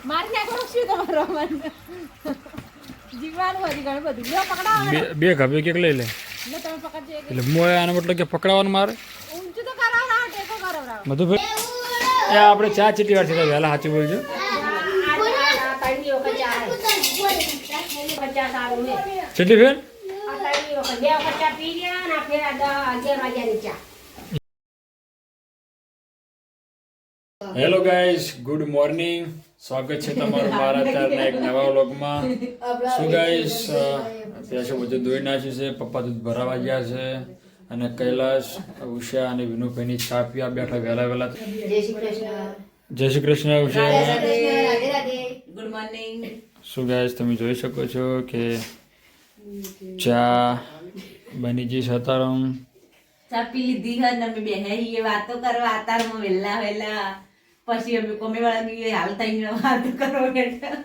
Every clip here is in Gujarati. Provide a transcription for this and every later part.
મારી નાખો શું તમારો જીવવાનું હજી ઘણું બધું લ્યો પકડાવો બે ઘબે કેક લઈ લે ને તમે પકડજો એટલે મોય આનો મતલબ કે પકડાવાનું મારે ઊંચું તો કરાવરાવો ટેકો કરાવરાવો મધુભાઈ એ આપણે ચા ચીટી વાર છે વહેલા સાચું બોલજો કેટલી ફેર હેલો ગાઈઝ ગુડ મોર્નિંગ સ્વાગત છે તમારું મારા અત્યારના એક નવા વ્લોગમાં શું ગાઈઝ અત્યારે બધું ધોઈ નાખ્યું છે પપ્પા દૂધ ભરાવા ગયા છે અને કૈલાશ ઉષા અને વિનુભાઈની ચા પીવા બેઠા વહેલા જય શ્રી કૃષ્ણ ઉષા ગુડ મોર્નિંગ શું ગાઈઝ તમે જોઈ શકો છો કે ચા બની ગઈ છે અત્યારે ચા પી લીધી હે ને અમે બેહી વાતો કરવા આતારમાં વેલા પછી અમે કોમે વાળા હાલ થઈને વાતો કરવા બેઠા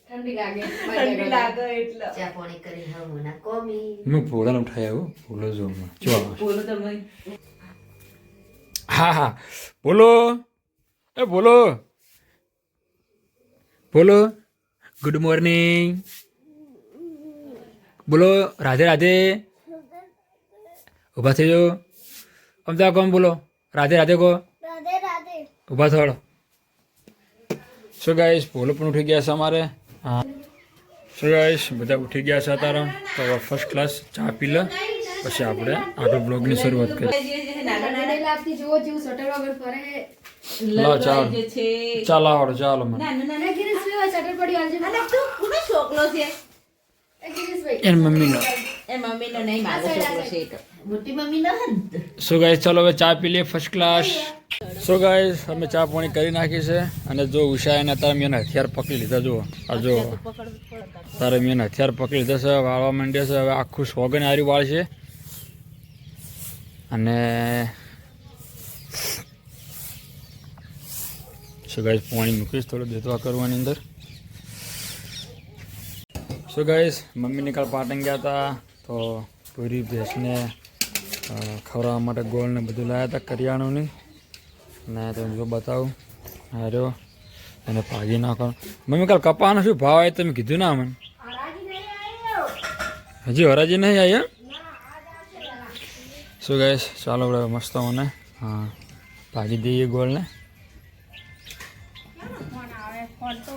ઠંડી લાગે એટલે ચા પાણી કરી હમ ના કોમી હું ફૂલાને ઉઠાયા હું ફૂલો જો બોલો તમે હા બોલો એ બોલો ગુડ મોર્નિંગ બોલો રાધે રાધે ઊભા થઈ જાઓ અમદાવાદ કોણ બોલો રાધે રાધે કહો ઊભા થોડો શું ગાઈશ ભોલો પણ ઉઠી ગયા છે અમારે હા શું ગાઈશ બધા ઉઠી ગયા છે અત્યારે તો ફર્સ્ટ ક્લાસ ચા પી લે પછી આપણે આગળ બ્લોગની શરૂઆત કરીએ લો ચાલો ચાલો આવડો ચાલો મને એની મમ્મીનો નહીં મારો છોકરો છે તો મોટી મમ્મી નો સો ગાઈસ ચાલો હવે ચા પી લઈએ ફર્સ્ટ ક્લાસ સો ગાઈસ અમે ચા પાણી કરી નાખી છે અને જો ઉષા એને અત્યારે મેં હથિયાર પકડી લીધા જુઓ આ જો તારે મેં હથિયાર પકડી લીધા છે વાળવા માંડ્યા છે હવે આખું સોગન હારી વાળ છે અને સો ગાઈસ પાણી મૂકીશ થોડું દેતવા કરવાની અંદર સો ગાઈસ મમ્મી કાલ પાટણ ગયા હતા તો પૂરી ભેંસને ખવડાવવા માટે ગોળ ને બધું લાવ્યા હતા કરિયાણુંની ને તમે જો બતાવું હાર્યો એને ભાગી નાખો મમ્મી કાલ કપાનો શું ભાવ આવે તમે કીધું ના મને હજી હરાજી નહીં આવ્યા શું ગાઈસ ચાલો આપણે મસ્ત મને હા ભાગી દઈએ ગોળને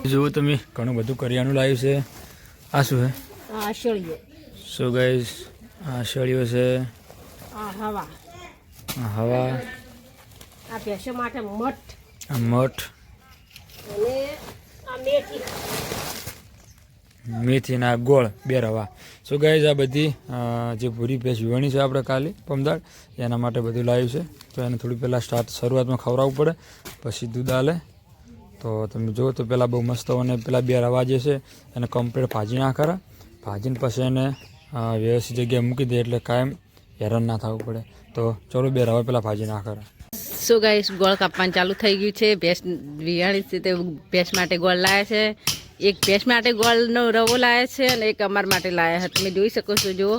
જુઓ તમે ઘણું બધું કરિયાણું લાવ્યું છે આ શું હે શું ગાઈસ આ શેળીઓ છે હવા હવા આ ભેંસો માટે મઠ આ મઠ અને આ મેથી મેથી ના ગોળ બે રવા શું ગાઈસ આ બધી જે ભૂરી ભેંસ વીવણી છે આપણે કાલે પમદાળ એના માટે બધું લાવ્યું છે તો એને થોડી પહેલાં શરૂઆતમાં ખવડાવવું પડે પછી દૂધ આલે તો તમે જુઓ તો પહેલાં બહુ મસ્ત અને પેલા બે રવા જે છે એને કમ્પ્લીટ ભાજી ના કરે ભાજીને પછી એને વ્યવસ્થિત જગ્યાએ મૂકી દે એટલે કાયમ હેરાન ના થવું પડે તો ચલો બે રવા પહેલાં ભાજી ના કરે સો ગાઈસ ગોળ કાપવાનું ચાલુ થઈ ગયું છે ભેંસ વિહાણી છે તે ભેંસ માટે ગોળ લાવ્યા છે એક ભેંસ માટે ગોળનો રવો લાવ્યા છે અને એક અમાર માટે લાવ્યા છે તમે જોઈ શકો છો જુઓ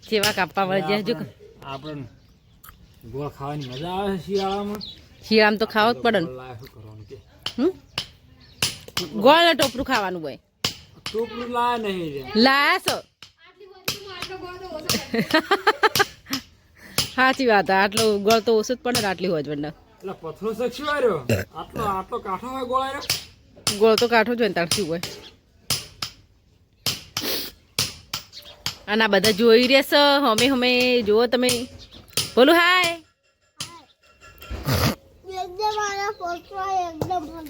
જેવા કાપવા મળે છે હજુ આપણે ગોળ ખાવાની મજા આવે છે શિયાળામાં શિયાળામાં તો ખાવો જ પડે ને ગોળ ટોપરું ખાવાનું હોય ટોપલું લાયા નહીં લાયા છો સાચી વાત આટલો ગોળ તો ઓછું જ પડે ને આટલી હોય જ બંને એટલે પથરો સક્ષી વાર્યો આટલો કાઠો હોય ગોળ આવ્યો ગોળ તો કાઠો જ હોય ને તારથી હોય અને આ બધા જોઈ રહેશો હમે જુઓ તમે બોલું હાય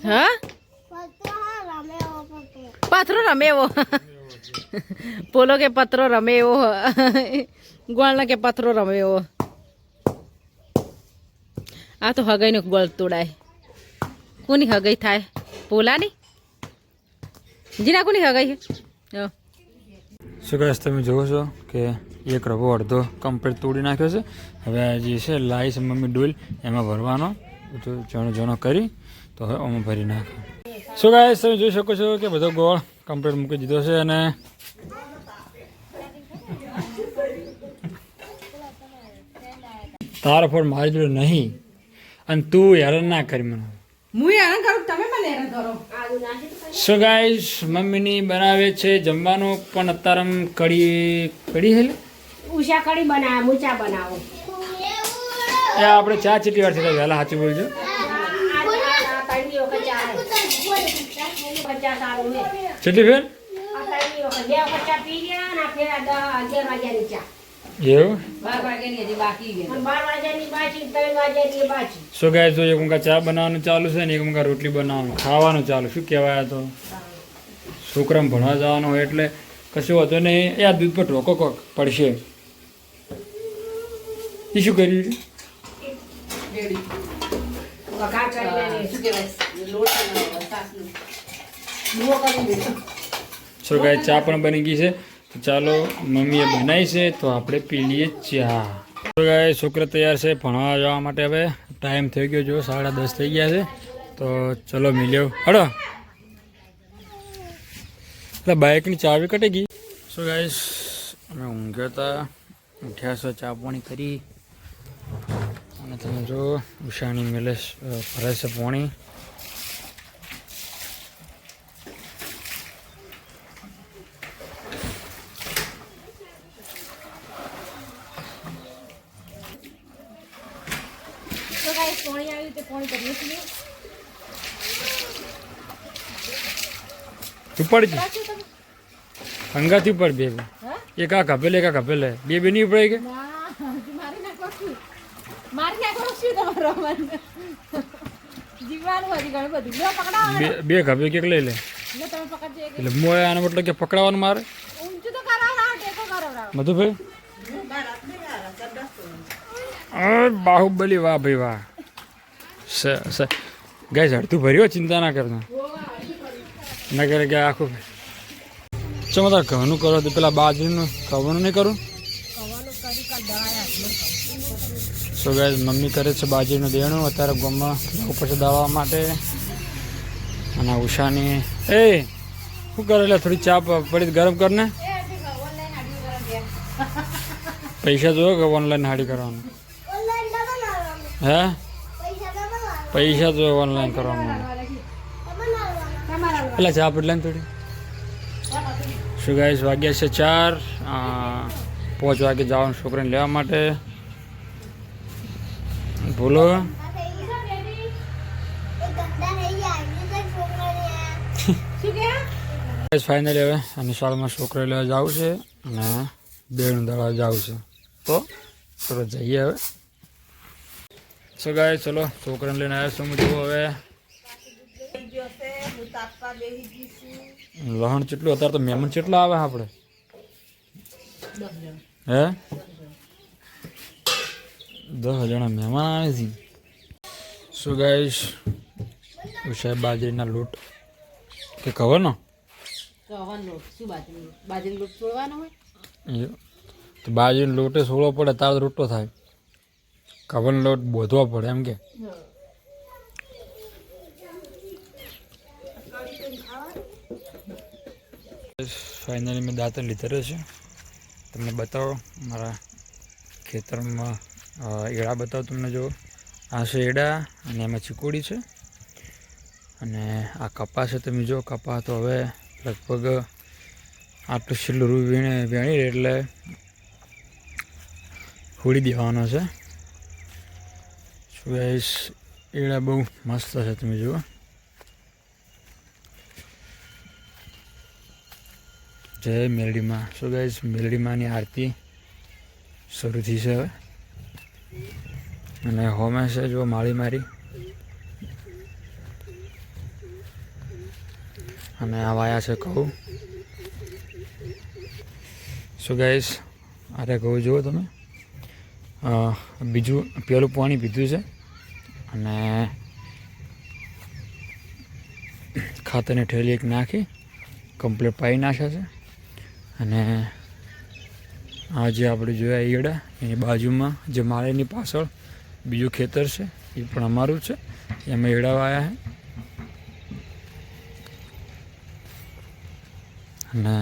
હા પથરો રમે એવો બોલો કે પથરો રમે એવો ગોળના કે પથરો રમે એવો આ તો હગાઈનો ગોળ તોડાય કોની હગાઈ થાય પોલાની જીના કોની હગાઈ છે શું કહે તમે જુઓ છો કે એક રવો અડધો કમ્પ્લીટ તોડી નાખ્યો છે હવે જે છે લાઈ છે મમ્મી ડોલ એમાં ભરવાનો જણો કરી તો હવે આમાં ભરી નાખો શું કહે તમે જોઈ શકો છો કે બધો ગોળ કમ્પ્લીટ મૂકી દીધો છે અને તારો ફોન મારી જોડે નહીં અને તું હેરાન ના કરી મને હું હેરાન કરું આદુ નાખી તો સો ગાઈસ મમ્મીની બનાવે છે જમવાનું પણ અત્યારે કડી હેલે ઉષા કઢી બનાવ મૂચા બનાવો એ આપણે ચા ચીટી વાર છે વહેલા સાચું બોલજો ત્રણની વખત ચા સારું ને ચીટી ફેર આ ત્રણની વખત 2 વખત ચા પી ગયા અને આ ફેર 11 વાગ્યાની ચા એવું 12 વાગ્યાની હજી બાકી છે. અને 12 વાગ્યાની બાચી 3 વાગ્યાની બાચી સો ગાઈસ જો એક મુકા ચા બનાવવાનું ચાલુ છે ને એક મુકા રોટલી બનાવવાનું ખાવાનું ચાલુ શું કહેવાય આ તો છોકરાને ભણવા જવાનું હોય એટલે કશું હોતું નહીં એ આ દૂધ પર ઢોકો કોક પડશે એ શું કર્યું રેડી. વઘાર કરીને શું કહેવાય? લોટ અને સાસનું. ડુઓ કરી દીધો. સો ગાઈસ ચા પણ બની ગઈ છે તો ચાલો મમ્મીએ બનાવી છે તો આપણે પી લઈએ ચા તો ગાઈસ છોકરા તૈયાર છે ભણવા જવા માટે હવે ટાઈમ થઈ ગયો જો 10:30 થઈ ગયા છે તો ચલો મિલ્યો હડો એટલે બાઇકની ચાવી કટી ગઈ સો ગાઈસ અમે ઊંઘ્યા હતા ઉઠ્યા છો ચા પાણી કરી અને તમે જો ઉષાની મેલે ભરે છે પાણી તો ગાઈસ પાણી આવ્યું તે પાણી કરીએ છીએ તું પડી હંગાથી ઉપર બે એક આ કપેલે એક આ કપેલે બે નહીં ઉપડે કે મારી નાખો શું તમારો જીવવાનું હજી ઘણું બધું લો પકડાવો બે કપે કેક લઈ લે લો તમે પકડજો એક એટલે મોય આનો મતલબ કે પકડાવાનું મારે ઊંચું તો કરાવરાવો ટેકો કરાવરાવો મધુભાઈ બાહુબલી વાહ ભાઈ વાહ ગાય ઝડતું ભર્યો ચિંતા ના કરતા ના કરે કે આખું ચલો તાર ઘઉંનું કરો તો પેલા બાજરીનું કવાનું નહીં કરું સો ગાય મમ્મી કરે છે બાજરીનું દેણું અત્યારે ગામમાં ઉપર છે દાળવા માટે અને ઉષાની એ શું કરે એટલે થોડી ચા પડી ગરમ કર ને પૈસા જોયો કે ઓનલાઈન હાડી કરવાનું હે પૈસા જો ઓનલાઈન કરવાનું એટલે ચા પડી ને થોડી શું ગાઈસ વાગ્યા છે 4 5 વાગે જવાનું છોકરાને લેવા માટે બોલો ફાઇનલી હવે નિશાળમાં છોકરા લેવા જવું છે અને બેનું દવા જવું છે તો ચલો જઈએ હવે સો ગાય ચલો છોકરાને લઈને આવ્યા છું જુઓ હવે લહણ કેટલું અત્યારે તો મહેમાન કેટલા આવે આપણે હે 10 જણા મહેમાન આવે છે સો ગાઈસ ઉષા બાજરીના લોટ કે ખબર તો બાજરીનો લોટે સોળો પડે તાર રોટો થાય કવરનો લોટ બોધવો પડે એમ કે ફાઇનલી મેં દાંતણ લીધેલો છે તમને બતાવો મારા ખેતરમાં એડા બતાવો તમને જો આ છે એડા અને એમાં ચીકોડી છે અને આ કપા છે તમે જો કપા તો હવે લગભગ આટલું છેલ્લું રૂ વેણી એટલે હોળી દેવાનો છે શું ગાઈસ એડા બહુ મસ્ત છે તમે જુઓ જય મેલડીમાં શું ગાઈસ મેલડીમાંની આરતી શરૂ થઈ છે હવે અને હોમે છે જો માળી મારી અને આ વાયા છે ઘઉં શું ગાઈસ અરે ઘઉં જુઓ તમે બીજું પેલું પાણી પીધું છે અને ખાતરની ઠેલી એક નાખી કમ્પ્લીટ પાઈ નાખ્યા છે અને આ જે આપણે જોયા ઈયળા એની બાજુમાં જે માળીની પાછળ બીજું ખેતર છે એ પણ અમારું છે એમાં ઈયળા વાયા છે અને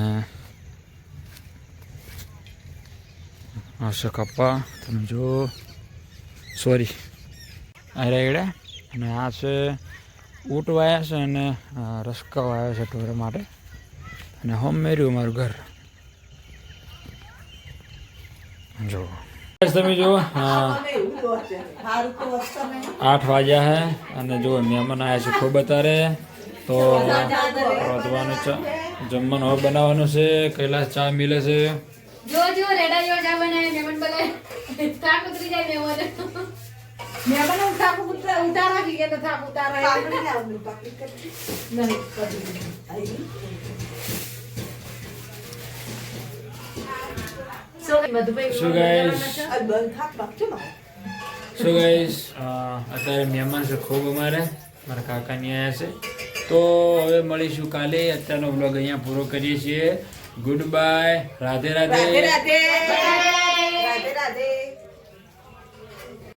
આ છે કપા તમે જો સોરી આ ઈયળા અને આ છે ઊંટ વાયા છે અને રસકા વાયા છે ઢોર માટે અને હોમ મેર્યું અમારું ઘર જો તમે જુઓ 8 વાગ્યા હે અને જો મહેમાન આવ્યા છે ખૂબ અત્યારે તો રોધવાનું જમવાનું હવે બનાવવાનું છે કૈલાસ ચા મિલે છે જો રેડા જો ચા બનાવે મહેમાન બોલે થાક ઉતરી જાય મહેમાન થાક ઉતારા કે તો થાક ઉતારા So guys, અત્યારે મહેમાન છે ખૂબ અમારે મારા કાકાની આવ્યા છે તો હવે મળીશું કાલે અત્યારનો વ્લોગ અહીંયા પૂરો કરીએ છીએ ગુડ બાય રાધે રાધે રાધે રાધે રાધે રાધે